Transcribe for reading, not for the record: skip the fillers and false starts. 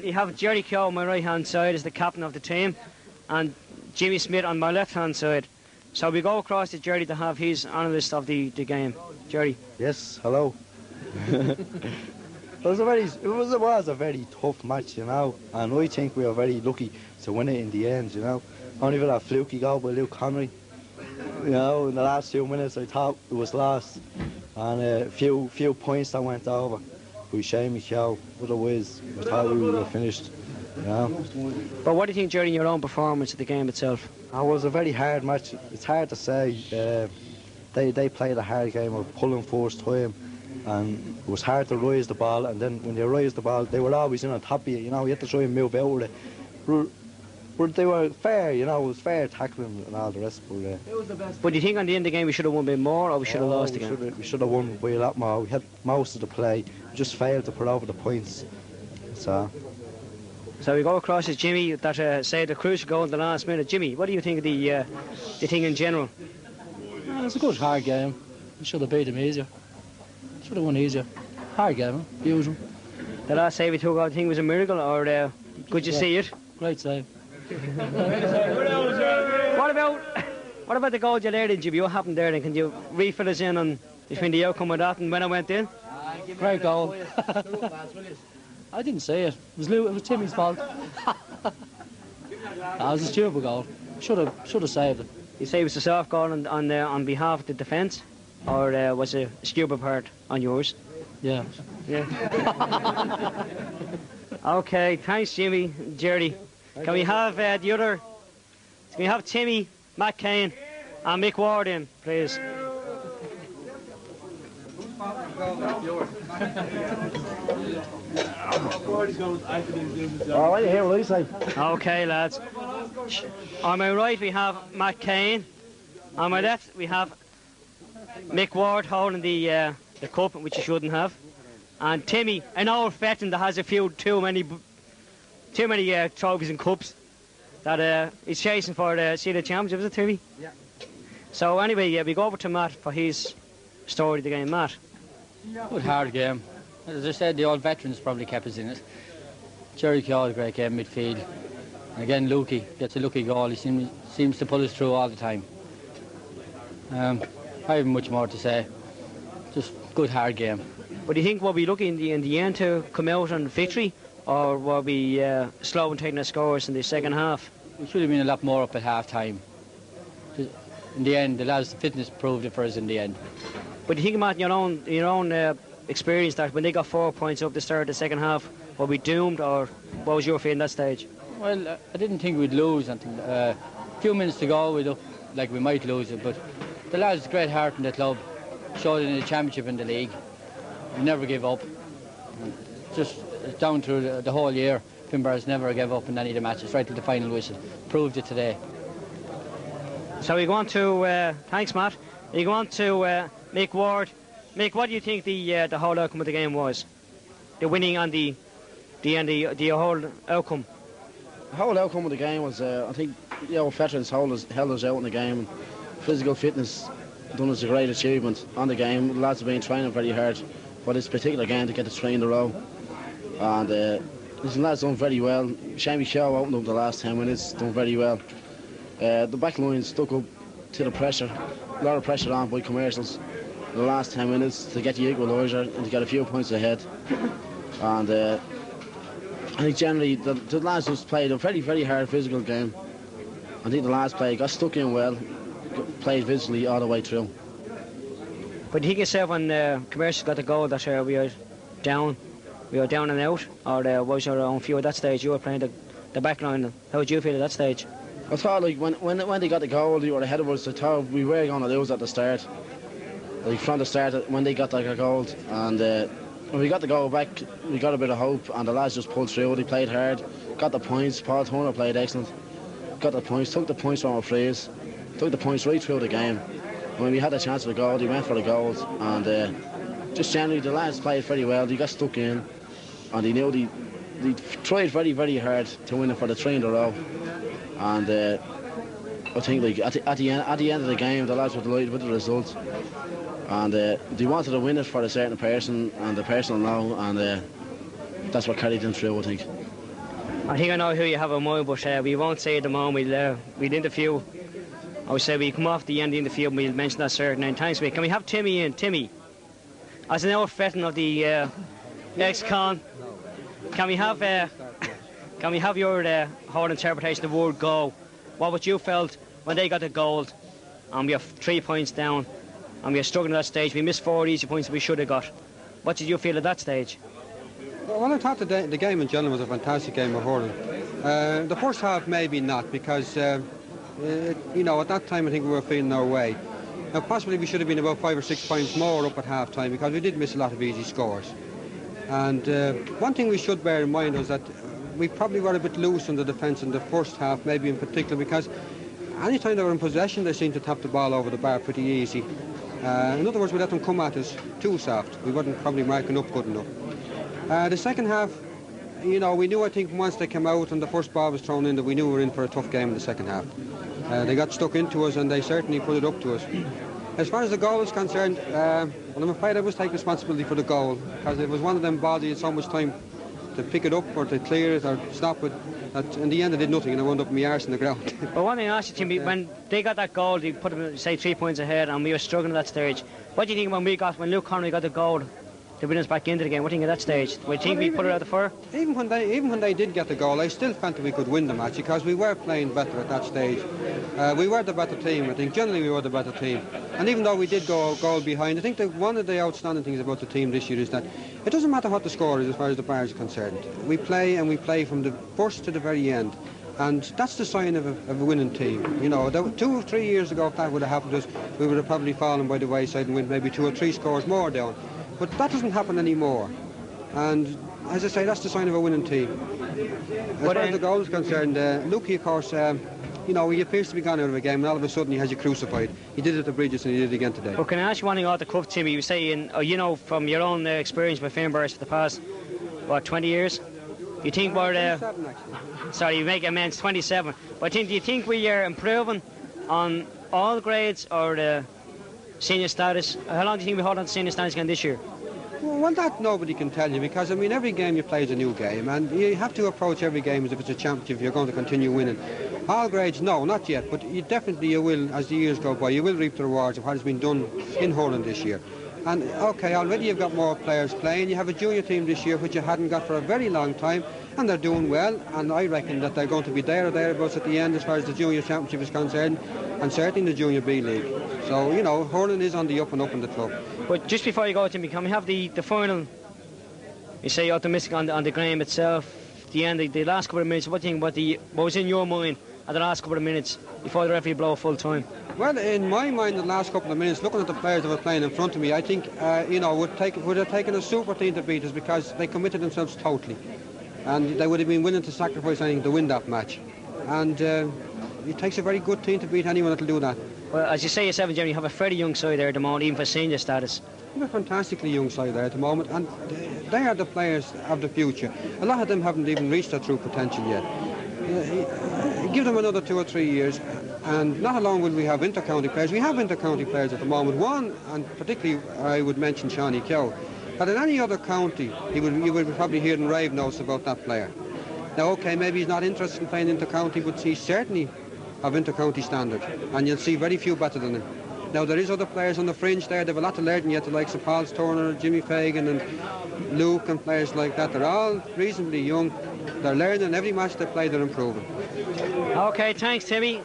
you have Gerry Kehoe on my right hand side as the captain of the team, and Jimmy Smyth on my left hand side. So we go across to Gerry to have his analyst of the game. Gerry. Yes, hello. It was a very tough match, you know, and I think we were very lucky to win it in the end, you know. Only with that fluky goal by Luke Connery. You know, in the last few minutes I thought it was lost, and a few points that went over. We shame Kehoe, otherwise I thought we would have finished, you know. But what do you think, Gerry, in your own performance of the game itself? It was a very hard match. It's hard to say. They played a hard game of pulling first time, and it was hard to rise the ball, and then when they raised the ball they were always in on top of you, you know, you had to try and move out with it. But they were fair, you know, it was fair tackling and all the rest. But do you think on the end of the game we should have won by more, or we should have lost the game? We should have won by a lot more. We had most of the play, we just failed to put over the points. So we go across to Jimmy that saved the crucial goal in the last minute. Jimmy, what do you think of the thing in general? It's a good hard game. We should have beat them easier. Should have won easier. Hard game, usual. The last save he took, I think, was a miracle, or could you see it? Great save. What about the goal you laid in, Jimmy? What happened there then? Can you refill us in on between the outcome of that and when it went in? Great goal. I didn't see it. It was Timmy's fault. That was a stupid goal. Should have saved it. You say it was a soft goal on behalf of the defence, or was it a stupid part on yours? Yeah. Okay, thanks, Jimmy, Gerry. Can we have the other? Can we have Timmy, Matt Kane, and Mick Ward in, please? Oh, right here, what do you say? Okay, lads. On my right we have Matt Kane. On my left we have Mick Ward holding the cup, which he shouldn't have, and Timmy, an old veteran that has a few too many trophies and cups that he's chasing for the Senior Championship, is it, Timmy? Yeah. So anyway, we go over to Matt for his story of the game. Matt. Good hard game. As I said, the old veterans probably kept us in it. Gerry Kehoe had a great game midfield. And again, Lukey gets a lucky goal. He seems to pull us through all the time. I haven't much more to say. Just good hard game. But do you think we'll be looking in the end to come out on victory, or will we slow and taking the scores in the second half? We should have been a lot more up at half time. In the end, the lads' fitness proved it for us in the end. But do you think, Matt, in your own experience, that when they got 4 points up the start of the second half, were we doomed, or what was your feeling at that stage? Well, I didn't think we'd lose. A few minutes to go, we looked like we might lose it, but the lads' great heart in the club showed it in the championship and the league. We never give up. Just down through the whole year, Finbarrs never gave up in any of the matches, right to the final whistle. Proved it today. So we go on to, thanks Matt, we go on to Mick Ward. Mick, what do you think the whole outcome of the game was? The winning and the whole outcome? The whole outcome of the game was, I think, veterans held us out in the game. And physical fitness done us a great achievement on the game. The lads have been training very hard for this particular game to get the 3 in a row. And the lads done very well. Shammy Kehoe opened up the last 10 minutes, done very well. The back line stuck up to the pressure, a lot of pressure on by commercials in the last 10 minutes to get the equaliser and to get a few points ahead. And I think generally the lads just played a very, very hard physical game. I think the lads got stuck in well, played physically all the way through. But do you think yourself when commercials got the goal that we were down and out, or what was your own view at that stage? You were playing the back line. How did you feel at that stage? I thought like when they got the goal, they were ahead of us. I thought we were going to lose at the start. Like from the start, when they got their goal, and when we got the goal back, we got a bit of hope, and the lads just pulled through. They played hard, got the points. Paul Turner played excellent, got the points, took the points from our frees, took the points right through the game. When we had a chance for the goal, they went for the goals, and just generally the lads played very well. They got stuck in, and they knew they tried very, very hard to win it for the 3 in a row. And I think like at the end of the game, the lads were delighted with the result, and they wanted to win it for a certain person, and the person will know, and that's what carried them through, I think. I think I know who you have in mind, but we won't say it at the moment. We'll interview. I would say we come off the end of the interview and we'll mention that certain name. Thanks, Mick. Can we have Timmy in? Timmy, as an old veteran of the ex-con, can we have your whole interpretation of the word goal? What would you felt when they got the goal and we have 3 points down and we are struggling at that stage? We missed 4 easy points that we should have got. What did you feel at that stage? Well, I thought the game in general was a fantastic game of hurling. The first half maybe not, because you know, at that time I think we were feeling our way. Now possibly we should have been about 5 or 6 points more up at half time, because we did miss a lot of easy scores. And one thing we should bear in mind was that we probably were a bit loose on the defence in the first half, maybe in particular, because any time they were in possession they seemed to tap the ball over the bar pretty easy. In other words, we let them come at us too soft. We weren't probably marking up good enough. The second half, you know, we knew, I think, once they came out and the first ball was thrown in, that we knew we were in for a tough game in the second half. They got stuck into us and they certainly put it up to us. As far as the goal is concerned, well, I'm afraid I must take responsibility for the goal, because it was one of them balls you had so much time to pick it up or to clear it or stop it, that in the end I did nothing and I wound up my arse in the ground. Well, one thing I asked you, Timmy, when they got that goal, they put them, say, 3 points ahead and we were struggling at that stage. What do you think when Luke Connery got the goal to win us back into the game? What do you think at that stage? Do you think we put it out the fire? Even when they did get the goal, I still felt that we could win the match, because we were playing better at that stage. We were the better team, I think. Generally we were the better team. And even though we did go a goal behind, I think that one of the outstanding things about the team this year is that it doesn't matter what the score is as far as the bar is concerned. We play, and we play from the first to the very end. And that's the sign of a winning team. You know, 2 or 3 years ago, if that would have happened to us, we would have probably fallen by the wayside and went maybe 2 or 3 scores more down. But that doesn't happen anymore. And as I say, that's the sign of a winning team. As far as the goal is concerned, Lukey, of course, you know, he appears to be gone out of a game, and all of a sudden he has you crucified. He did it at the Bridges and he did it again today. Well, can I ask you one thing off the cuff, Timmy? You say, you know, from your own experience with Finbars for the past, what, 20 years? You think we're... 27, actually. Sorry, you make amends, 27. But do you think we are improving on all grades or the senior status? How long do you think we hold on to senior status again this year? Well, that nobody can tell you, because, I mean, every game you play is a new game, and you have to approach every game as if it's a championship if you're going to continue winning. All grades, no, not yet, but you will, as the years go by, you will reap the rewards of what has been done in hurling this year. And, OK, already you've got more players playing. You have a junior team this year, which you hadn't got for a very long time, and they're doing well, and I reckon that they're going to be there or thereabouts at the end as far as the junior championship is concerned, and certainly the junior B League. So, you know, hurling is on the up and up in the club. But just before you go, Timmy, can we have the final, you say optimistic on the game itself, the end, the last couple of minutes? What do you think, what was in your mind at the last couple of minutes before the referee blow full time? Well, in my mind, the last couple of minutes, looking at the players that were playing in front of me, I think, you know, would have taken a super team to beat us, because they committed themselves totally. And they would have been willing to sacrifice anything to win that match. And it takes a very good team to beat anyone that will do that. Well, as you say yourself, Gerry, you have a fairly young side there at the moment, even for senior status. We have a fantastically young side there at the moment, and they are the players of the future. A lot of them haven't even reached their true potential yet. Give them another 2 or 3 years, and not alone will we have inter-county players. We have inter-county players at the moment. One, and particularly I would mention Kehoe, that in any other county you would probably hear and rave notes about that player. Now, OK, maybe he's not interested in playing inter-county, but he's certainly of inter-county standard, and you'll see very few better than him. Now, there is other players on the fringe there. They have a lot to learn yet, the likes of Paul Turner, Jimmy Fagan and Luke and players like that. They're all reasonably young. They're learning. Every match they play, they're improving. OK, thanks, Timmy.